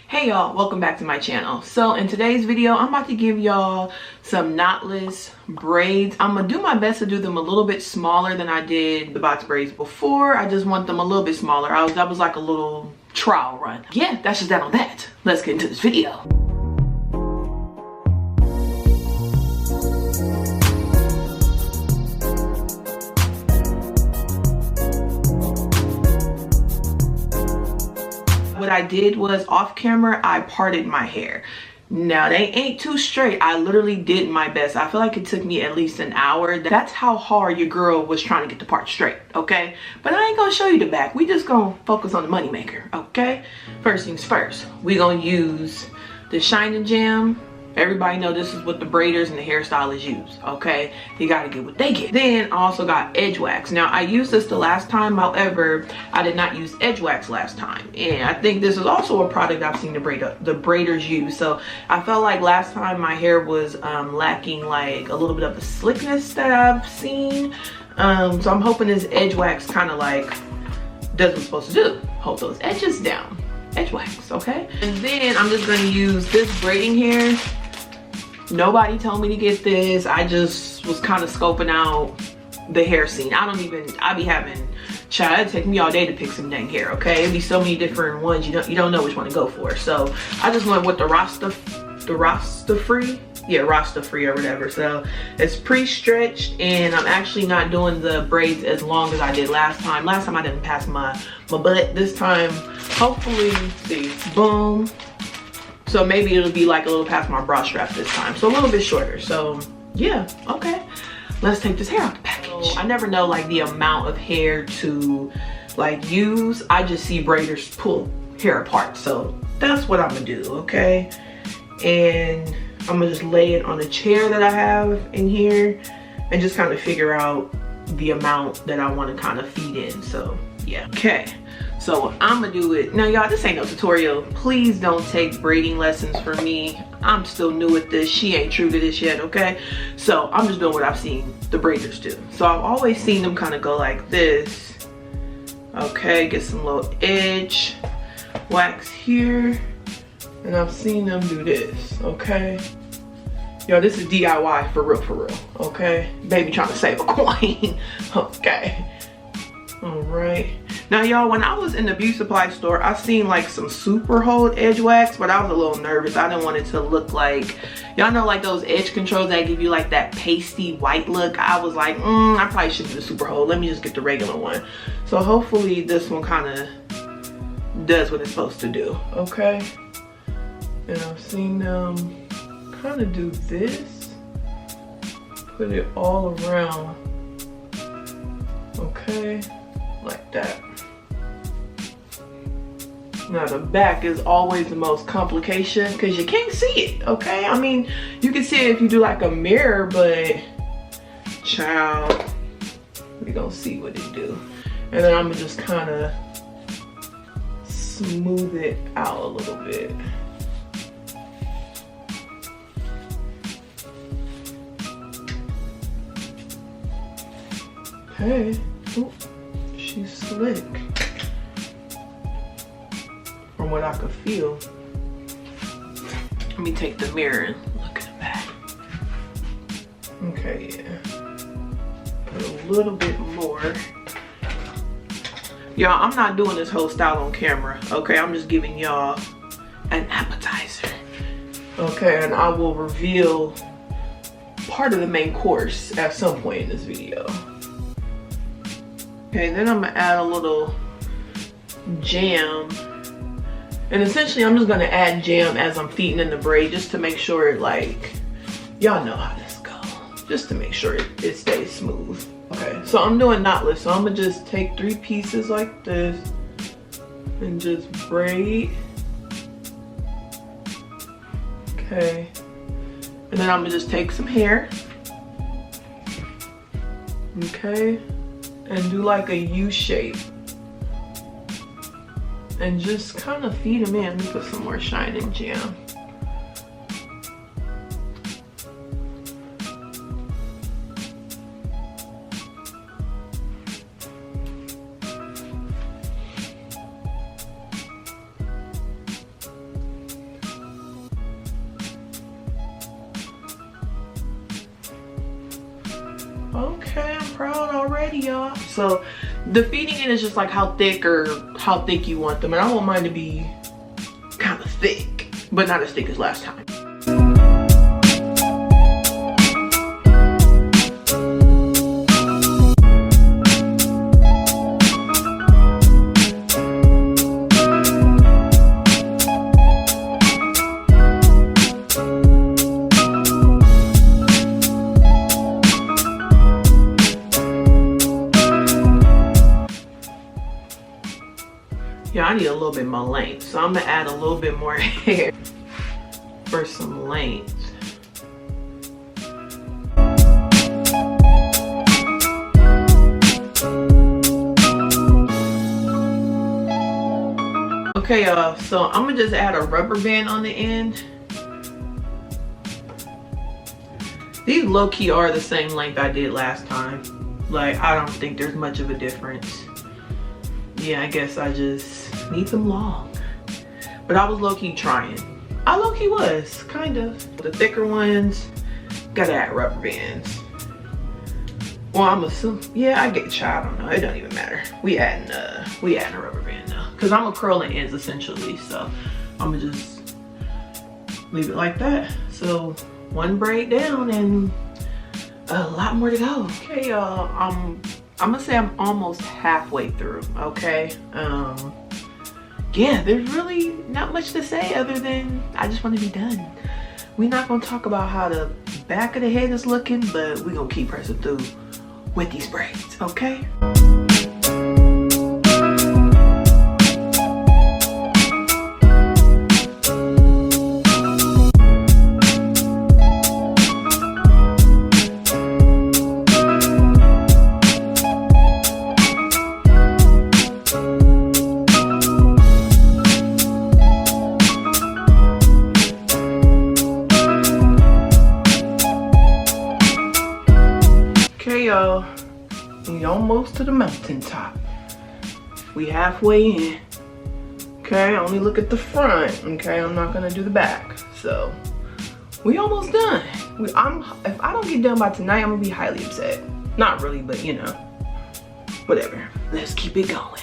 Hey y'all, welcome back to my channel. So in today's video, I'm about to give y'all some knotless braids. I'm gonna do my best to do them a little bit smaller than I did the box braids before. I just want them a little bit smaller. That was like a little trial run. Yeah, that's just that on that. Let's get into this video. What I did was off camera, I parted my hair. Now they ain't too straight. I literally did my best. I feel like it took me at least an hour. That's how hard your girl was trying to get the part straight, okay? But I ain't gonna show you the back. We just gonna focus on the money maker, okay? First things first, we gonna use the Shine and Jam. Everybody know this is what the braiders and the hairstylists use, okay? You gotta get what they get. Then I also got edge wax. Now I used this the last time, however, I did not use edge wax last time. And I think this is also a product I've seen the braiders use. So I felt like last time my hair was lacking like a little bit of the slickness that I've seen. So I'm hoping this edge wax kind of like does what it's supposed to do. Hold those edges down. Edge wax, okay? And then I'm just gonna use this braiding hair. Nobody told me to get this. I just was kind of scoping out the hair scene. I be having, child, it'd take me all day to pick some dang hair, okay? It'd be so many different ones, you don't know which one to go for. So I just went with the frfr, yeah, frfr or whatever. So it's pre-stretched, and I'm actually not doing the braids as long as I did last time. Last time I didn't pass my butt. This time, hopefully, see, boom. So maybe it'll be like a little past my bra strap this time. So a little bit shorter. So yeah, okay. Let's take this hair out the package. I never know like the amount of hair to like use. I just see braiders pull hair apart. So that's what I'm gonna do, okay? And I'm gonna just lay it on a chair that I have in here and just kind of figure out the amount that I want to kind of feed in. So yeah, okay. So I'm gonna do it now, y'all. This ain't no tutorial. Please don't take braiding lessons from me. I'm still new at this. She ain't true to this yet, okay? So I'm just doing what I've seen the braiders do. So I've always seen them kind of go like this, okay? Get some little edge wax here, and I've seen them do this, okay? Yo, this is DIY for real, okay? Baby trying to save a coin, okay? All right. Now, y'all, when I was in the beauty supply store, I seen like some super hold edge wax, but I was a little nervous. I didn't want it to look like, y'all know, like those edge controls that give you like that pasty white look. I was like, I probably should do the super hold. Let me just get the regular one. So hopefully this one kind of does what it's supposed to do, okay? And I've seen them kind of do this, put it all around, okay, like that. Now the back is always the most complication because you can't see it, okay? I mean, you can see it if you do like a mirror, but child, we gonna see what it do. And then I'm gonna just kind of smooth it out a little bit. Okay, ooh, she's slick. From what I could feel. Let me take the mirror and look at the back. Okay, yeah. Put a little bit more. Y'all, I'm not doing this whole style on camera, okay? I'm just giving y'all an appetizer. Okay, and I will reveal part of the main course at some point in this video. Okay, then I'm gonna add a little jam. And essentially, I'm just gonna add jam as I'm feeding in the braid just to make sure it like, y'all know how this goes. Just to make sure it stays smooth. Okay, so I'm doing knotless. So I'm gonna just take 3 pieces like this and just braid. Okay. And then I'm gonna just take some hair. Okay. And do like a U shape. And just kind of feed them in. Let me put some more Shine and Jam. Okay, I'm proud already, y'all. So the feeding in is just like how thick you want them. And I want mine to be kind of thick, but not as thick as last time. Yeah, I need a little bit more length, so I'm gonna add a little bit more hair for some length. Okay, y'all, so I'm gonna just add a rubber band on the end. These low-key are the same length I did last time. Like, I don't think there's much of a difference. Yeah, I guess I just need them long. But I was low-key trying. I low-key was, kind of. The thicker ones, gotta add rubber bands. Well, I'm assuming, yeah, I get you. I don't know, it don't even matter. We adding a rubber band now. Cause I'm a curling ends essentially, so I'm gonna just leave it like that. So one braid down and a lot more to go. Okay, y'all, I'm gonna say I'm almost halfway through, okay? Yeah, there's really not much to say other than I just want to be done. We're not gonna talk about how the back of the head is looking, but we're gonna keep pressing through with these braids, okay? Y'all, we almost to the mountaintop. We halfway in. Okay, only look at the front. Okay, I'm not gonna do the back. So we almost done. If I don't get done by tonight, I'm gonna be highly upset. Not really, but you know, whatever. Let's keep it going.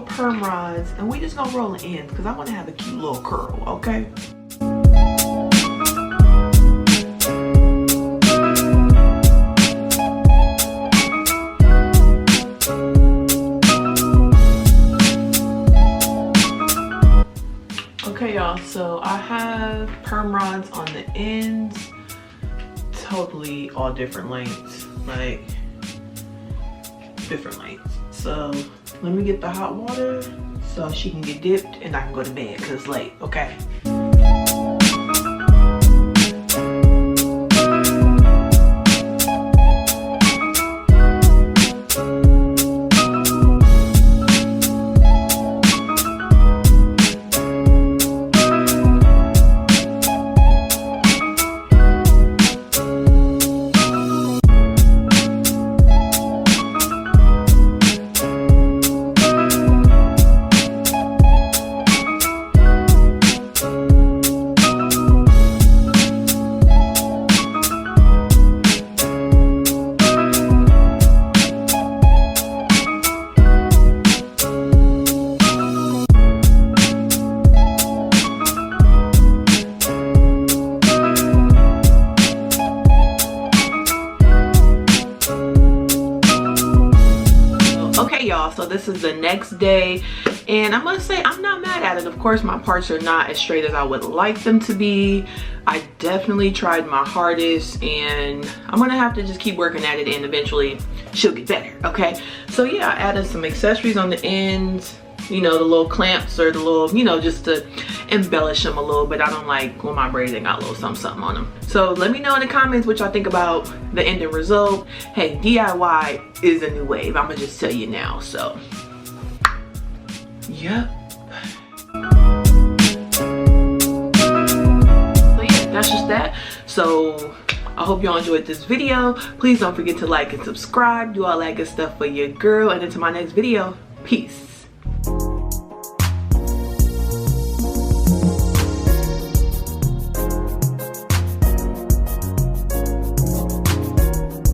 Perm rods and we just gonna roll the ends because I want to have a cute little curl, okay? Okay, y'all, so I have perm rods on the ends, totally all different lengths, like different lengths. So let me get the hot water so she can get dipped and I can go to bed because it's late, okay? So this is the next day and I must say I'm not mad at it. Of course my parts are not as straight as I would like them to be. I definitely tried my hardest, and I'm gonna have to just keep working at it, and eventually she'll get better. Okay, so yeah, I added some accessories on the ends, you know, the little clamps or the little, you know, just to embellish them a little bit. I don't like when my braids ain't got a little something on them. So let me know in the comments what y'all think about the ending result. Hey, DIY is a new wave, I'm gonna just tell you now. So yep. So yeah, that's just that. So I hope y'all enjoyed this video. Please don't forget to like and subscribe, do all that good stuff for your girl, and until my next video, peace.